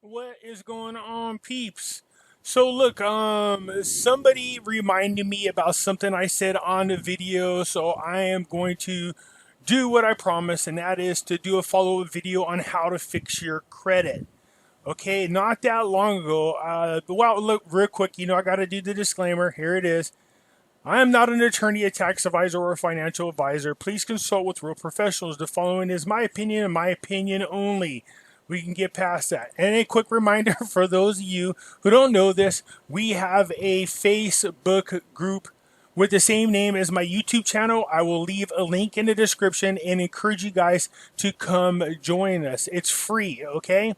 What is going on, peeps? So look, somebody reminded me about something I said on the video, so I am going to do what I promised, and that is to do a follow-up video on how to fix your credit. Okay, not that long ago. Well, look, real quick, I got to do the disclaimer. Here it is. I am not an attorney, a tax advisor, or a financial advisor. Please consult with real professionals. The following is my opinion and my opinion only. We can get past that. And a quick reminder for those of you who don't know this, we have a Facebook group with the same name as my YouTube channel. I will leave a link in the description and encourage you guys to come join us. It's free, okay?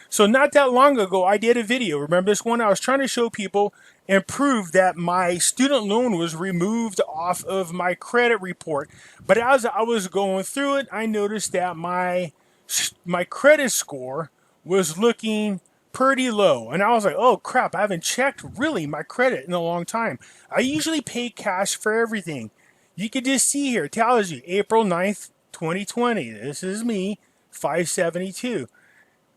So not that long ago, I did a video. Remember this one? I was trying to show people and prove that my student loan was removed off of my credit report. But as I was going through it, I noticed that my credit score was looking pretty low. And I was like, oh crap, I haven't checked really my credit in a long time. I usually pay cash for everything. You can just see here, it tells you April 9th, 2020. This is me, 572.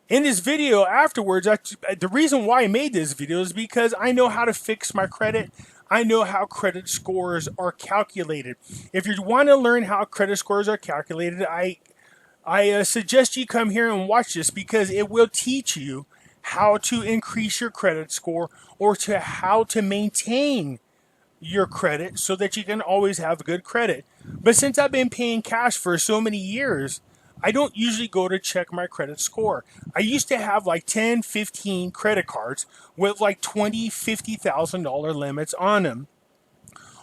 In this video afterwards, the reason why I made this video is because I know how to fix my credit. I know how credit scores are calculated. If you want to learn how credit scores are calculated, I suggest you come here and watch this because it will teach you how to increase your credit score or to how to maintain your credit so that you can always have good credit. But since I've been paying cash for so many years, I don't usually go to check my credit score. I used to have like 10, 15 credit cards with like $20,000, $50,000 limits on them.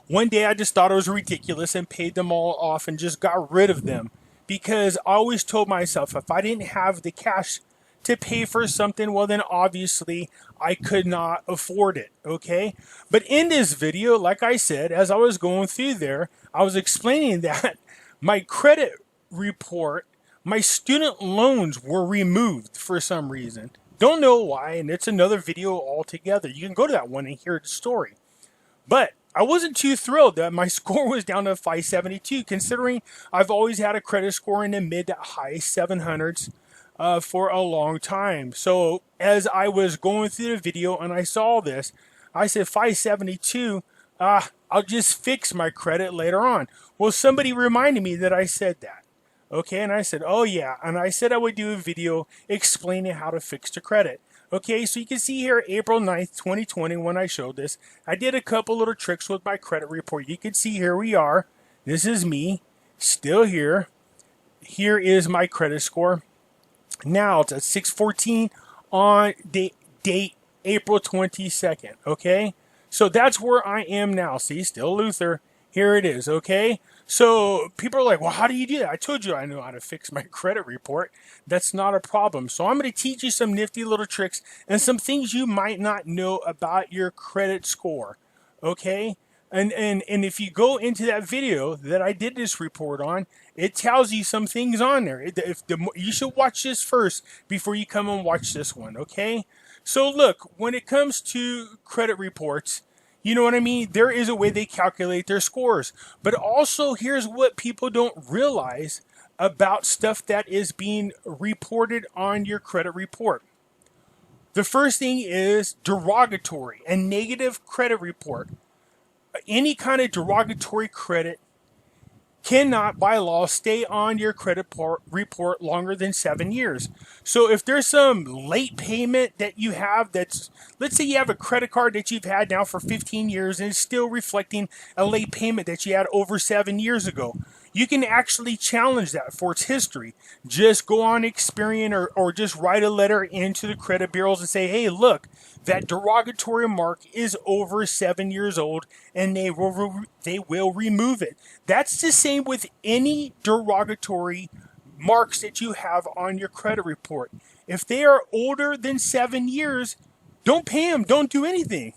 One day I just thought it was ridiculous and paid them all off and just got rid of them because I always told myself if I didn't have the cash to pay for something, well then obviously I could not afford it, okay? But in this video, like I said, as I was going through there, I was explaining that my credit report, my student loans were removed for some reason. Don't know why, and it's another video altogether. You can go to that one and hear the story. But I wasn't too thrilled that my score was down to 572, considering I've always had a credit score in the mid to high 700s for a long time. So as I was going through the video and I saw this, I said 572, I'll just fix my credit later on. Well, somebody reminded me that I said that. Okay, and I said, oh yeah, and I said I would do a video explaining how to fix the credit. Okay, so you can see here, April 9th, 2020, when I showed this, I did a couple little tricks with my credit report. You can see here we are. This is me, still here. Here is my credit score. Now it's at 614 on date April 22nd, okay? So that's where I am now. See, still Luther. Here it is, okay? So people are like, well, how do you do that? I told you I know how to fix my credit report. That's not a problem. So I'm going to teach you some nifty little tricks and some things you might not know about your credit score, okay? And if you go into that video that I did this report on, it tells you some things on there. You should watch this first before you come and watch this one, okay? So look, when it comes to credit reports, you know what I mean? There is a way they calculate their scores. But also, here's what people don't realize about stuff that is being reported on your credit report. The first thing is derogatory and negative credit report. Any kind of derogatory credit cannot, by law, stay on your credit report longer than 7 years. So if there's some late payment that you have that's, let's say you have a credit card that you've had now for 15 years and it's still reflecting a late payment that you had over 7 years ago, you can actually challenge that for its history. Just go on Experian or just write a letter into the credit bureaus and say, hey, look, that derogatory mark is over 7 years old and they will remove it. That's the same with any derogatory marks that you have on your credit report. If they are older than 7 years, don't pay them. Don't do anything.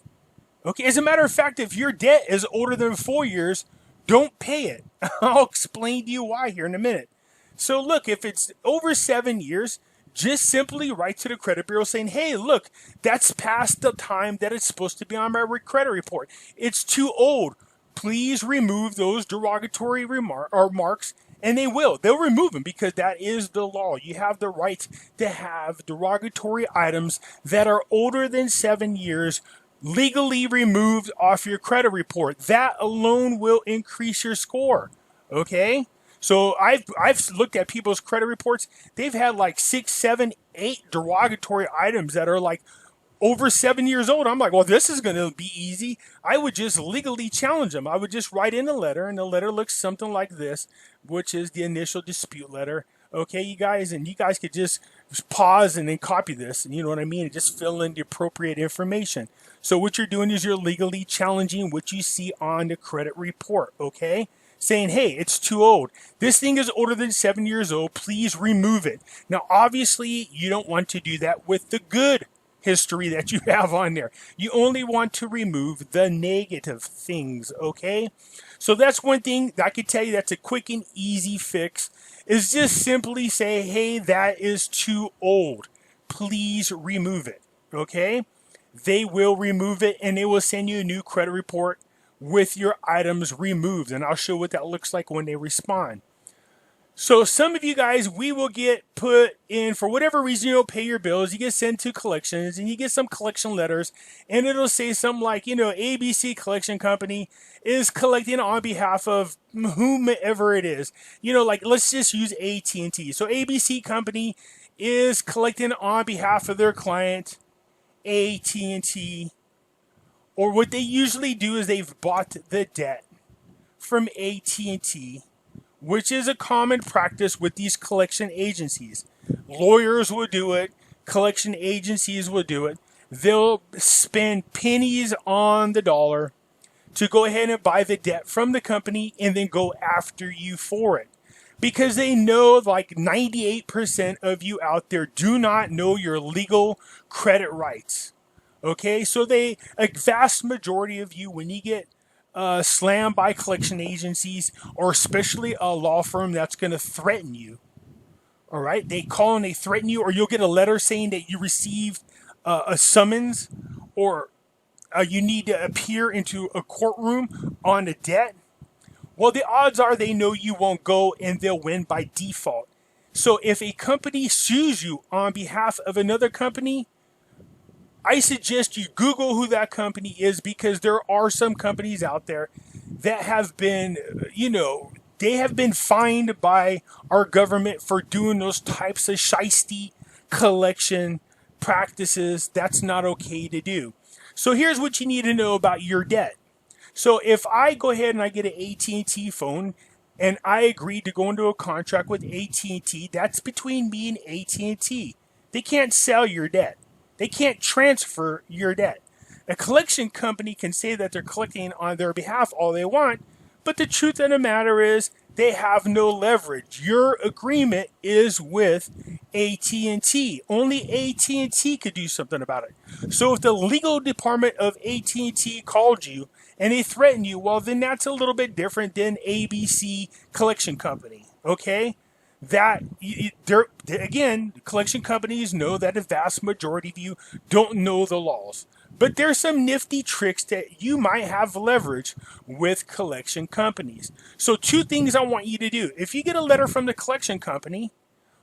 Okay. As a matter of fact, if your debt is older than 4 years, don't pay it. I'll explain to you why here in a minute. So look, if it's over 7 years, just simply write to the credit bureau saying, hey, look, that's past the time that it's supposed to be on my credit report. It's too old. Please remove those derogatory marks And they will. They'll remove them because that is the law. You have the right to have derogatory items that are older than 7 years legally removed off your credit report. That alone will increase your score. Okay? So I've looked at people's credit reports. They've had like 6, 7, 8 derogatory items that are like over 7 years old. I'm like, well, this is going to be easy. I would just legally challenge them. I would just write in a letter, and the letter looks something like this, which is the initial dispute letter. Okay, you guys, and you guys could just pause and then copy this, and you know what I mean, and just fill in the appropriate information. So what you're doing is you're legally challenging what you see on the credit report, okay? Saying, hey, it's too old. This thing is older than 7 years old. Please remove it. Now, obviously, you don't want to do that with the good history that you have on there. You only want to remove the negative things, okay? So that's one thing that I could tell you that's a quick and easy fix, is just simply say, hey, that is too old. Please remove it, okay? They will remove it, and they will send you a new credit report with your items removed, and I'll show what that looks like when they respond. So some of you guys, we will get put in, for whatever reason you don't pay your bills, you get sent to collections, and you get some collection letters, and it'll say something like, you know, ABC Collection Company is collecting on behalf of whomever it is. You know, like, let's just use AT&T. So ABC Company is collecting on behalf of their client, AT&T. Or what they usually do is they've bought the debt from AT&T, which is a common practice with these collection agencies. Lawyers will do it. Collection agencies will do it. They'll spend pennies on the dollar to go ahead and buy the debt from the company and then go after you for it. Because they know like 98% of you out there do not know your legal credit rights. Okay, so a vast majority of you, when you get slammed by collection agencies, or especially a law firm that's going to threaten you, all right, they call and they threaten you, or you'll get a letter saying that you received a summons, or you need to appear into a courtroom on a debt. Well, the odds are they know you won't go, and they'll win by default. So if a company sues you on behalf of another company, I suggest you Google who that company is, because there are some companies out there that have been, you know, they have been fined by our government for doing those types of shisty collection practices. That's not okay to do. So here's what you need to know about your debt. So if I go ahead and I get an AT&T phone and I agree to go into a contract with AT&T, that's between me and AT&T. They can't sell your debt. They can't transfer your debt. A collection company can say that they're collecting on their behalf all they want, but the truth of the matter is they have no leverage. Your agreement is with AT&T. Only AT&T could do something about it. So if the legal department of AT&T called you and they threaten you, well, then that's a little bit different than ABC Collection Company, okay? That, again, collection companies know that the vast majority of you don't know the laws. But there's some nifty tricks that you might have leverage with collection companies. So 2 things I want you to do. If you get a letter from the collection company,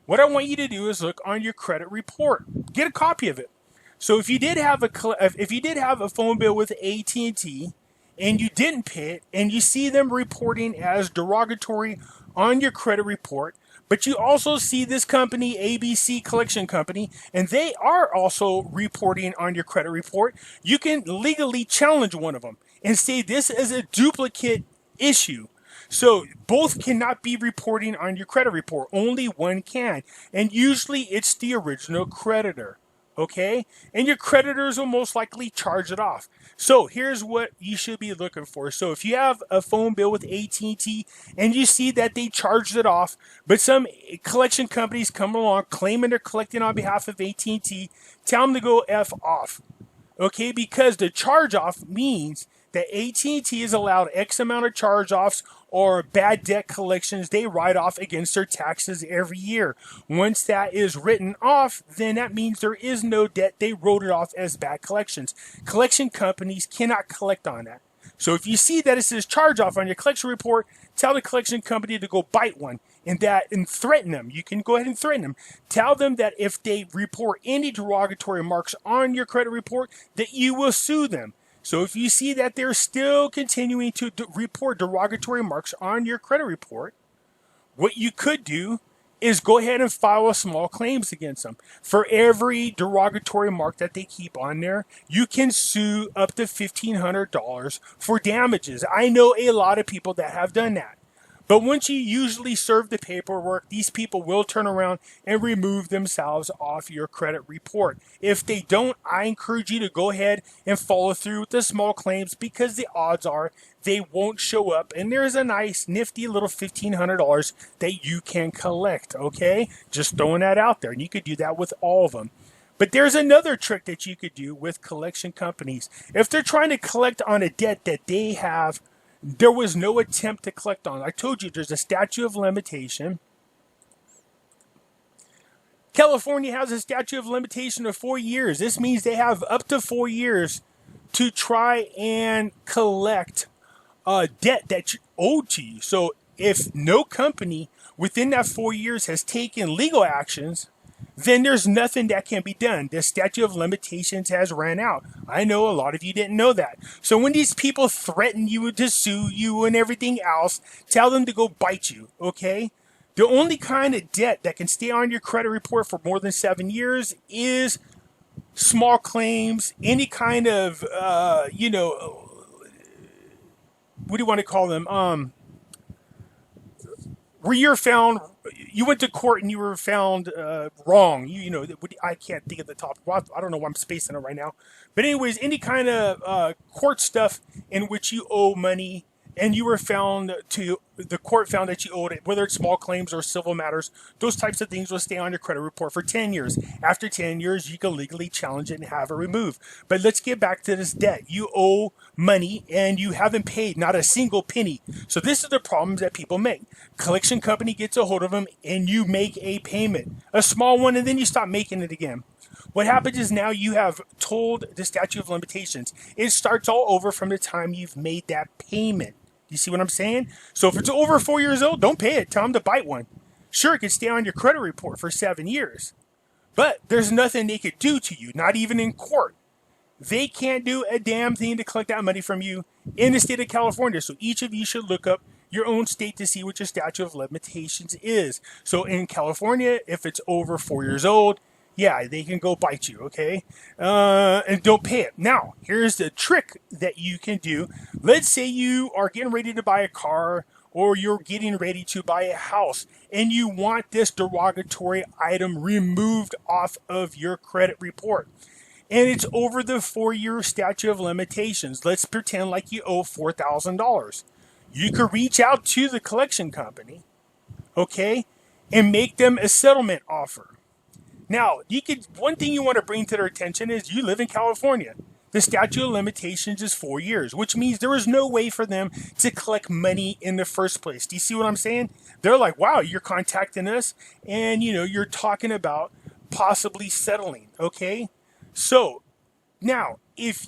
what I want you to do is look on your credit report. Get a copy of it. So if you did have a phone bill with AT&T and you didn't pay it, and you see them reporting as derogatory on your credit report, but you also see this company, ABC Collection Company, and they are also reporting on your credit report, you can legally challenge one of them and say this is a duplicate issue. So both cannot be reporting on your credit report. Only one can. And usually it's the original creditor. Okay? And your creditors will most likely charge it off. So here's what you should be looking for. So if you have a phone bill with AT&T and you see that they charged it off, but some collection companies come along claiming they're collecting on behalf of AT&T, tell them to go F off. Okay? Because the charge off means that AT&T is allowed X amount of charge-offs or bad debt collections they write off against their taxes every year. Once that is written off, then that means there is no debt. They wrote it off as bad collections. Collection companies cannot collect on that. So if you see that it says charge off on your collection report, tell the collection company to go bite one and threaten them. You can go ahead and threaten them. Tell them that if they report any derogatory marks on your credit report, that you will sue them. So if you see that they're still continuing to report derogatory marks on your credit report, what you could do is go ahead and file a small claims against them. For every derogatory mark that they keep on there, you can sue up to $1,500 for damages. I know a lot of people that have done that. But once you usually serve the paperwork, these people will turn around and remove themselves off your credit report. If they don't, I encourage you to go ahead and follow through with the small claims, because the odds are they won't show up. And there's a nice nifty little $1,500 that you can collect, okay? Just throwing that out there. And you could do that with all of them. But there's another trick that you could do with collection companies. If they're trying to collect on a debt that they have, there was no attempt to collect on. I told you there's a statute of limitation. California has a statute of limitation of 4 years. This means they have up to 4 years to try and collect a debt that's owed to you. So if no company within that 4 years has taken legal actions, then there's nothing that can be done. The statute of limitations has ran out. I know a lot of you didn't know that. So when these people threaten you to sue you and everything else, tell them to go bite you, okay? The only kind of debt that can stay on your credit report for more than 7 years is small claims, any kind of, what do you want to call them? Where you're found, you went to court and you were found wrong. I can't think of the top. I don't know why I'm spacing it right now. But anyways, any kind of court stuff in which you owe money and you were found the court found that you owed it, whether it's small claims or civil matters, those types of things will stay on your credit report for 10 years. After 10 years, you can legally challenge it and have it removed. But let's get back to this debt. You owe money and you haven't paid not a single penny. So this is the problems that people make. Collection company gets a hold of them and you make a payment, a small one, and then you stop making it again. What happens is now you have told the statute of limitations. It starts all over from the time you've made that payment. You see what I'm saying? So if it's over 4 years old, don't pay it. Tell them to bite one. Sure, it could stay on your credit report for 7 years. But there's nothing they could do to you, not even in court. They can't do a damn thing to collect that money from you in the state of California. So each of you should look up your own state to see what your statute of limitations is. So in California, if it's over 4 years old, yeah, they can go bite you, okay? And don't pay it. Now, here's the trick that you can do. Let's say you are getting ready to buy a car or you're getting ready to buy a house and you want this derogatory item removed off of your credit report. And it's over the 4-year statute of limitations. Let's pretend like you owe $4,000. You could reach out to the collection company, okay, and make them a settlement offer. Now, one thing you want to bring to their attention is you live in California. The statute of limitations is 4 years, which means there is no way for them to collect money in the first place. Do you see what I'm saying? They're like, wow, you're contacting us and, you're talking about possibly settling, okay? So, now, if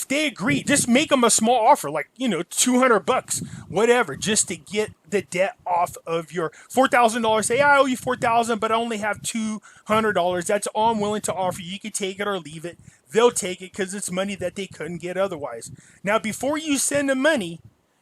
they agree, just make them a small offer, like, $200, whatever, just to get the debt off of your $4,000. Say, I owe you $4,000, but I only have $200. That's all I'm willing to offer you. You can take it or leave it. They'll take it because it's money that they couldn't get otherwise. Now, before you send the money,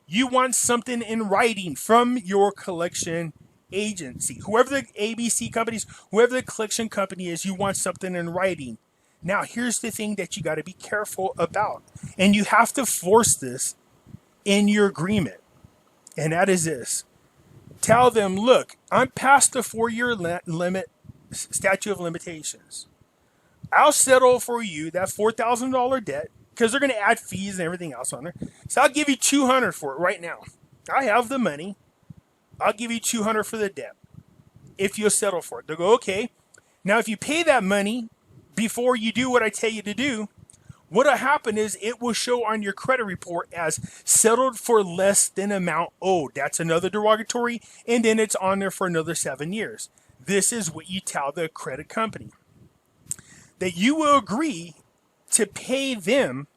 you want something in writing from your collection agency. Whoever the ABC companies, whoever the collection company is, you want something in writing. Now, here's the thing that you got to be careful about. And you have to force this in your agreement. And that is this. Tell them, look, I'm past the 4-year limit statute of limitations. I'll settle for you that $4,000 debt because they're going to add fees and everything else on there. So I'll give you $200 for it right now. I have the money. I'll give you $200 for the debt if you'll settle for it. They'll go, okay. Now, if you pay that money before you do what I tell you to do, what'll happen is it will show on your credit report as settled for less than amount owed. That's another derogatory, and then it's on there for another 7 years. This is what you tell the credit company. That you will agree to pay them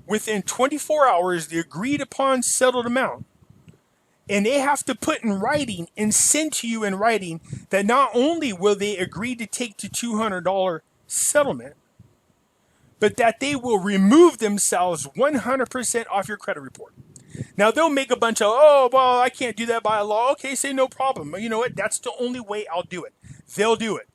within 24 hours the agreed upon settled amount. And they have to put in writing and send to you in writing that not only will they agree to take the $200 settlement, but that they will remove themselves 100% off your credit report. Now, they'll make a bunch of, oh, well, I can't do that by law. Okay, say no problem. You know what? That's the only way I'll do it. They'll do it.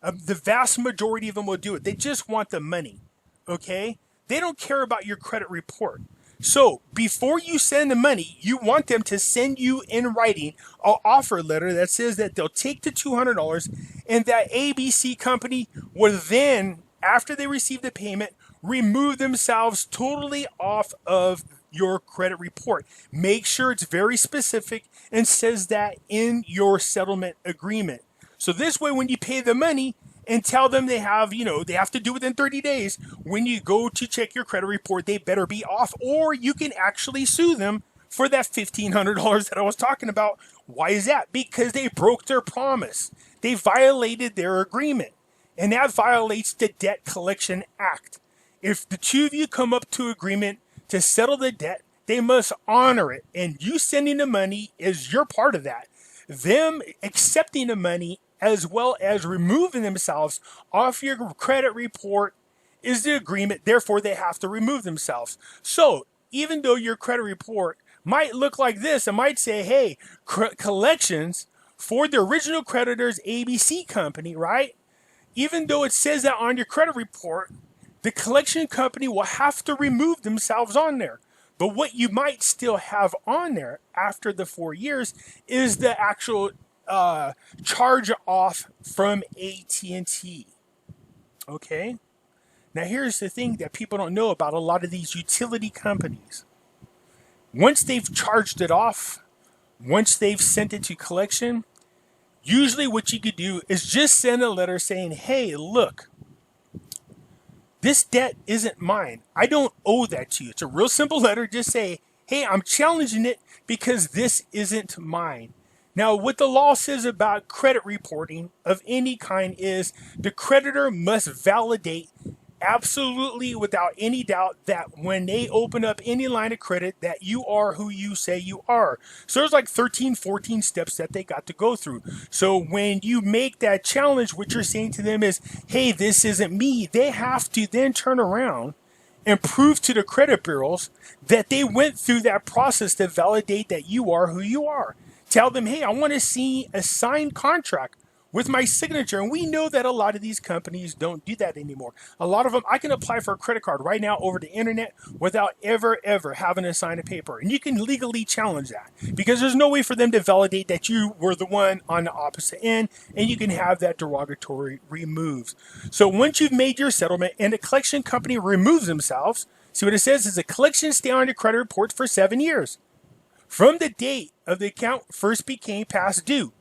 The vast majority of them will do it. They just want the money, okay? They don't care about your credit report. So before you send the money, you want them to send you in writing an offer letter that says that they'll take the $200 and that ABC company will then, after they receive the payment, remove themselves totally off of your credit report. Make sure it's very specific and says that in your settlement agreement. So this way, when you pay the money and tell them they have to do it within 30 days, when you go to check your credit report, they better be off, or you can actually sue them for that $1,500 that I was talking about. Why is that? Because they broke their promise. They violated their agreement, and that violates the Debt Collection Act. If the two of you come up to agreement to settle the debt, they must honor it, and you sending the money is your part of that. Them accepting the money as well as removing themselves off your credit report is the agreement. Therefore, they have to remove themselves. So even though your credit report might look like this, it might say, hey, collections for the original creditors ABC company, right? Even though it says that on your credit report, the collection company will have to remove themselves on there. But what you might still have on there after the 4 years is the actual charge off from AT&T. Okay? Now here's the thing that people don't know about a lot of these utility companies. Once they've charged it off, once they've sent it to collection, usually what you could do is just send a letter saying, hey, look, this debt isn't mine. I don't owe that to you. It's a real simple letter. Just say, hey, I'm challenging it because this isn't mine. Now, what the law says about credit reporting of any kind is the creditor must validate absolutely without any doubt that when they open up any line of credit that you are who you say you are. So there's like 13, 14 steps that they got to go through. So when you make that challenge, what you're saying to them is, hey, this isn't me. They have to then turn around and prove to the credit bureaus that they went through that process to validate that you are who you are. Tell them, hey, I want to see a signed contract with my signature. And we know that a lot of these companies don't do that anymore. A lot of them, I can apply for a credit card right now over the internet without ever having to sign a paper. And you can legally challenge that because there's no way for them to validate that you were the one on the opposite end, and you can have that derogatory removed. So once you've made your settlement and the collection company removes themselves, see what it says is a collection stay on your credit report for 7 years from the date of the account first became past due.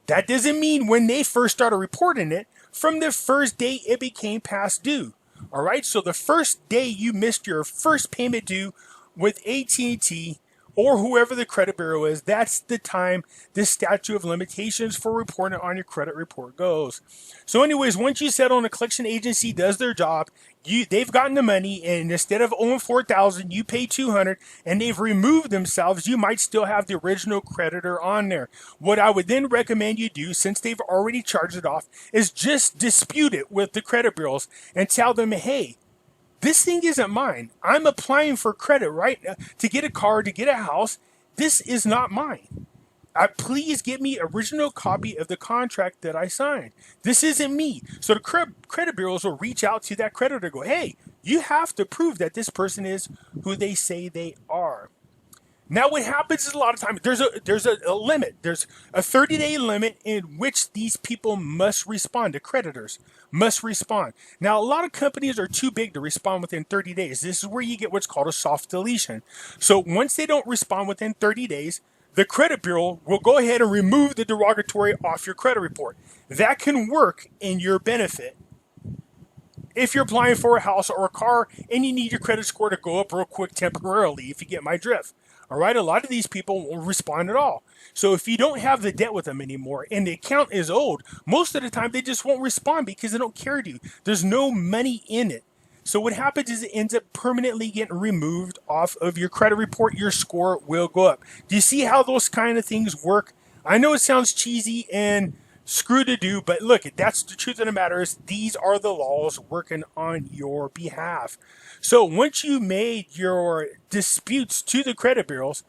That doesn't mean when they first started reporting it, from the first day it became past due. All right, so the first day you missed your first payment due with AT&T or whoever the credit bureau is, that's the time the statute of limitations for reporting on your credit report goes. So anyways, once you settle and a collection agency does their job, they've gotten the money, and instead of owing $4,000, you pay $200, and they've removed themselves, you might still have the original creditor on there. What I would then recommend you do, since they've already charged it off, is just dispute it with the credit bureaus and tell them, hey, this thing isn't mine. I'm applying for credit right now to get a car, to get a house. This is not mine. Please give me original copy of the contract that I signed. This isn't me. So the credit bureaus will reach out to that creditor and go, hey, you have to prove that this person is who they say they are. Now what happens is a lot of times there's a limit. There's a 30-day limit in which these people must respond. The creditors must respond. Now a lot of companies are too big to respond within 30 days. This is where you get what's called a soft deletion. So once they don't respond within 30 days, the credit bureau will go ahead and remove the derogatory off your credit report. That can work in your benefit if you're applying for a house or a car and you need your credit score to go up real quick temporarily, if you get my drift. All right, a lot of these people won't respond at all. So if you don't have the debt with them anymore and the account is owed, most of the time they just won't respond because they don't care to. There's no money in it. So what happens is it ends up permanently getting removed off of your credit report. Your score will go up. Do you see how those kind of things work? I know it sounds cheesy and screw to do, but look, that's the truth of the matter is these are the laws working on your behalf. So once you made your disputes to the credit bureaus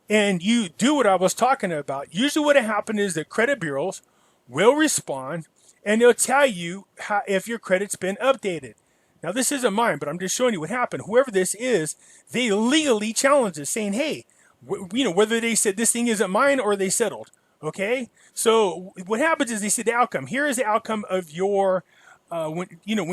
and you do what I was talking about, usually what happened is the credit bureaus will respond and they'll tell you if your credit's been updated. Now, this isn't mine, but I'm just showing you what happened. Whoever this is, they legally challenged it, saying, hey, whether they said this thing isn't mine or they settled. Okay? So what happens is they said the outcome. Here is the outcome of your, when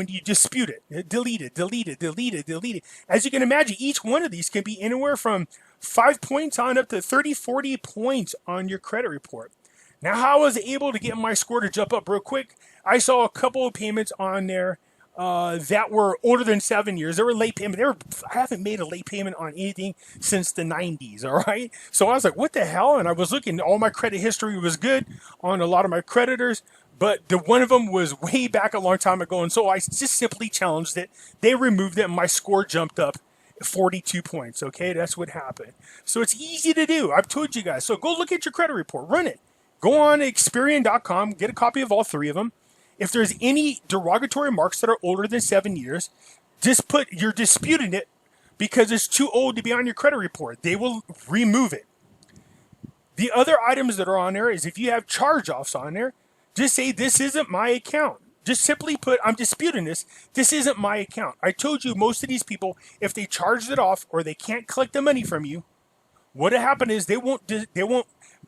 you dispute it. Delete it, delete it, delete it, delete it. As you can imagine, each one of these can be anywhere from 5 points on up to 30, 40 points on your credit report. Now, how I was able to get my score to jump up real quick, I saw a couple of payments on there that were older than 7 years. They were late payment. I haven't made a late payment on anything since the 90s, all right? So I was like, what the hell? And I was looking, all my credit history was good on a lot of my creditors, but the one of them was way back a long time ago, and so I just simply challenged it. They removed it, and my score jumped up 42 points, okay? That's what happened. So it's easy to do. I've told you guys. So go look at your credit report. Run it. Go on Experian.com. Get a copy of all 3 of them. If there's any derogatory marks that are older than 7 years, just put you're disputing it because it's too old to be on your credit report. They will remove it. The other items that are on there is if you have charge-offs on there, just say this isn't my account. Just simply put, I'm disputing this. This isn't my account. I told you most of these people, if they charged it off or they can't collect the money from you, what'll happen is they won't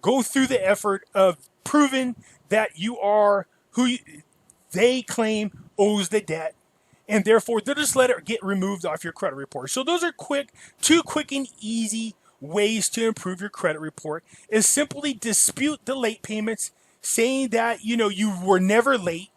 go through the effort of proving that you are who they claim owes the debt, and therefore they'll just let it get removed off your credit report. So those are two quick and easy ways to improve your credit report is simply dispute the late payments, saying that you were never late,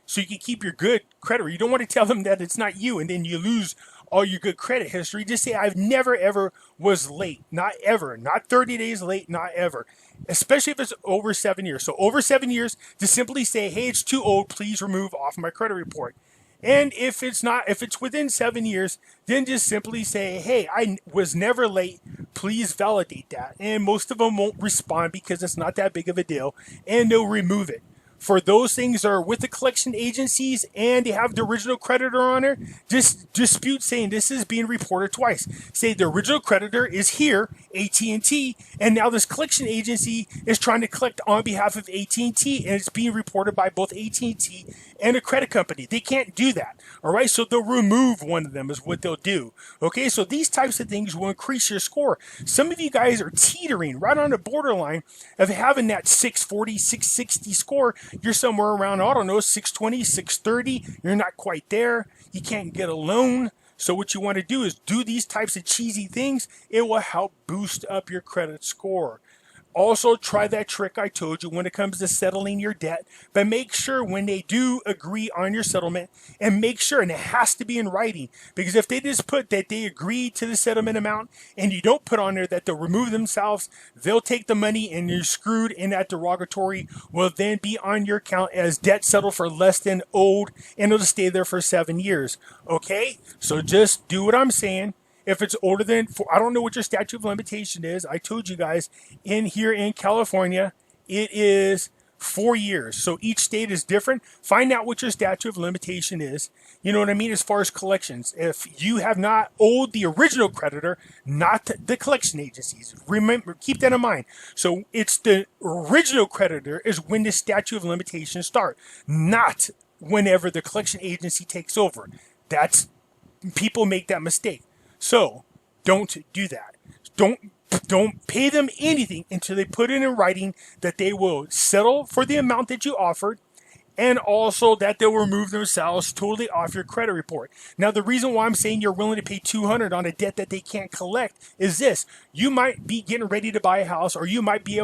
so you can keep your good credit. You don't want to tell them that it's not you, and then you lose all your good credit history. Just say, I've never, ever was late. Not ever. Not 30 days late. Not ever. Especially if it's over 7 years. So over 7 years, to simply say, hey, it's too old. Please remove off my credit report. And if it's within 7 years, then just simply say, hey, I was never late. Please validate that. And most of them won't respond because it's not that big of a deal. And they'll remove it. For those things that are with the collection agencies and they have the original creditor on there, just dispute saying this is being reported twice. Say the original creditor is here, AT&T, and now this collection agency is trying to collect on behalf of AT&T, and it's being reported by both AT&T and a credit company. They can't do that, all right? So they'll remove one of them is what they'll do, okay? So these types of things will increase your score. Some of you guys are teetering right on the borderline of having that 640, 660 score. You're somewhere around, I don't know, 620, 630. You're not quite there. You can't get a loan. So what you want to do is do these types of cheesy things. It will help boost up your credit score. Also, try that trick I told you when it comes to settling your debt, but make sure when they do agree on your settlement, and make sure, and it has to be in writing, because if they just put that they agreed to the settlement amount and you don't put on there that they'll remove themselves, they'll take the money and you're screwed, and that derogatory will then be on your account as debt settled for less than owed, and it'll stay there for 7 years. Okay? So just do what I'm saying. If it's older than, I don't know what your statute of limitation is. I told you guys, here in California, it is 4 years. So each state is different. Find out what your statute of limitation is. You know what I mean? As far as collections. If you have not owed the original creditor, not the collection agencies. Remember, keep that in mind. So it's the original creditor is when the statute of limitations start, not whenever the collection agency takes over. People make that mistake. So, don't do that. Don't pay them anything until they put it in writing that they will settle for the amount that you offered, and also that they'll remove themselves totally off your credit report. Now, the reason why I'm saying you're willing to pay $200 on a debt that they can't collect is this. You might be getting ready to buy a house, or you might be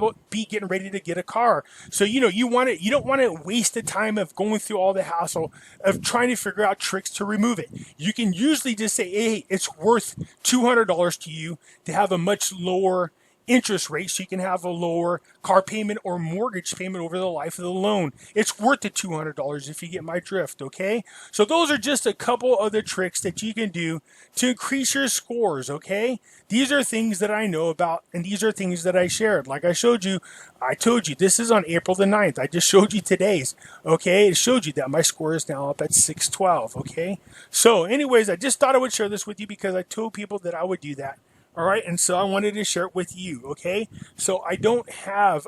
getting ready to get a car. So, you don't want to waste the time of going through all the hassle of trying to figure out tricks to remove it. You can usually just say, hey, it's worth $200 to you to have a much lower interest rate so you can have a lower car payment or mortgage payment over the life of the loan. It's worth the $200 if you get my drift, okay? So those are just a couple of the tricks that you can do to increase your scores, okay? These are things that I know about, and these are things that I shared. Like I showed you, I told you this is on April the 9th. I just showed you today's, okay? It showed you that my score is now up at 612, okay? So anyways, I just thought I would share this with you because I told people that I would do that. All right, and so I wanted to share it with you, okay? So I don't have,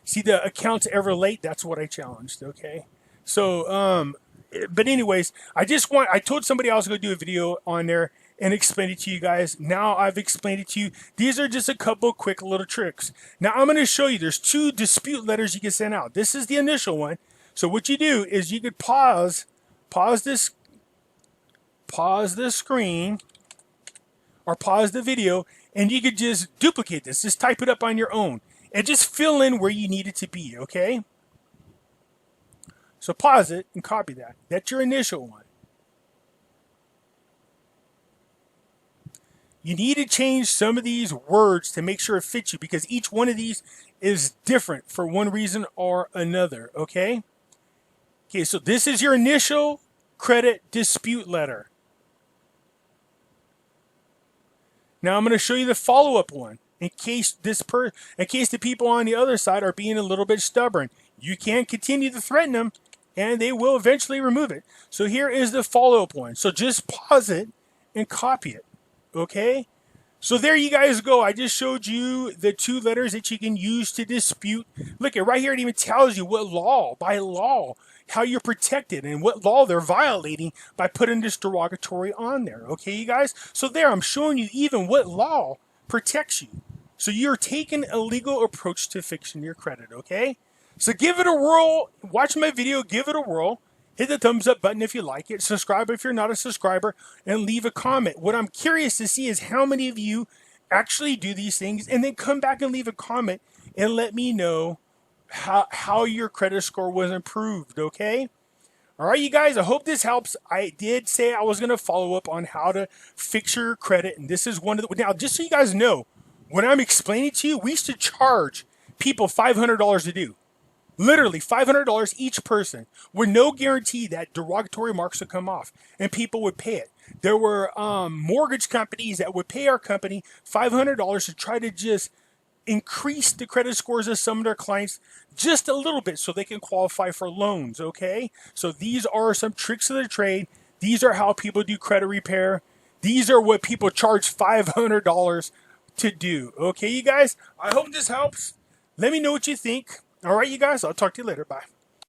see the accounts ever late, that's what I challenged, okay? So, but anyways, I told somebody I was going to do a video on there and explain it to you guys. Now I've explained it to you. These are just a couple quick little tricks. Now I'm going to show you, there's 2 dispute letters you can send out. This is the initial one. So what you do is you could pause the screen, or pause the video, and you could just duplicate this. Just type it up on your own and just fill in where you need it to be, okay? So pause it and copy that. That's your initial one. You need to change some of these words to make sure it fits you because each one of these is different for one reason or another, okay? Okay, so this is your initial credit dispute letter. Now I'm going to show you the follow-up one in case the people on the other side are being a little bit stubborn. You can continue to threaten them and they will eventually remove it. So here is the follow-up one. So just pause it and copy it. Okay? So there you guys go. I just showed you the 2 letters that you can use to dispute. Look at right here, it even tells you what law, by law, how you're protected and what law they're violating by putting this derogatory on there. Okay, you guys? So there, I'm showing you even what law protects you. So you're taking a legal approach to fixing your credit, okay? So give it a whirl. Watch my video, give it a whirl. Hit the thumbs up button if you like it. Subscribe if you're not a subscriber. And leave a comment. What I'm curious to see is how many of you actually do these things and then come back and leave a comment and let me know how your credit score was improved, okay? All right, you guys, I hope this helps. I did say I was going to follow up on how to fix your credit, and this is one of the... Now, just so you guys know, when I'm explaining to you, we used to charge people $500 to do. Literally $500 each person with no guarantee that derogatory marks would come off, and people would pay it. There were mortgage companies that would pay our company $500 to try to just increase the credit scores of some of their clients just a little bit so they can qualify for loans, okay? So these are some tricks of the trade. These are how people do credit repair. These are what people charge $500 to do, okay, you guys? I hope this helps. Let me know what you think. All right, you guys, I'll talk to you later. Bye.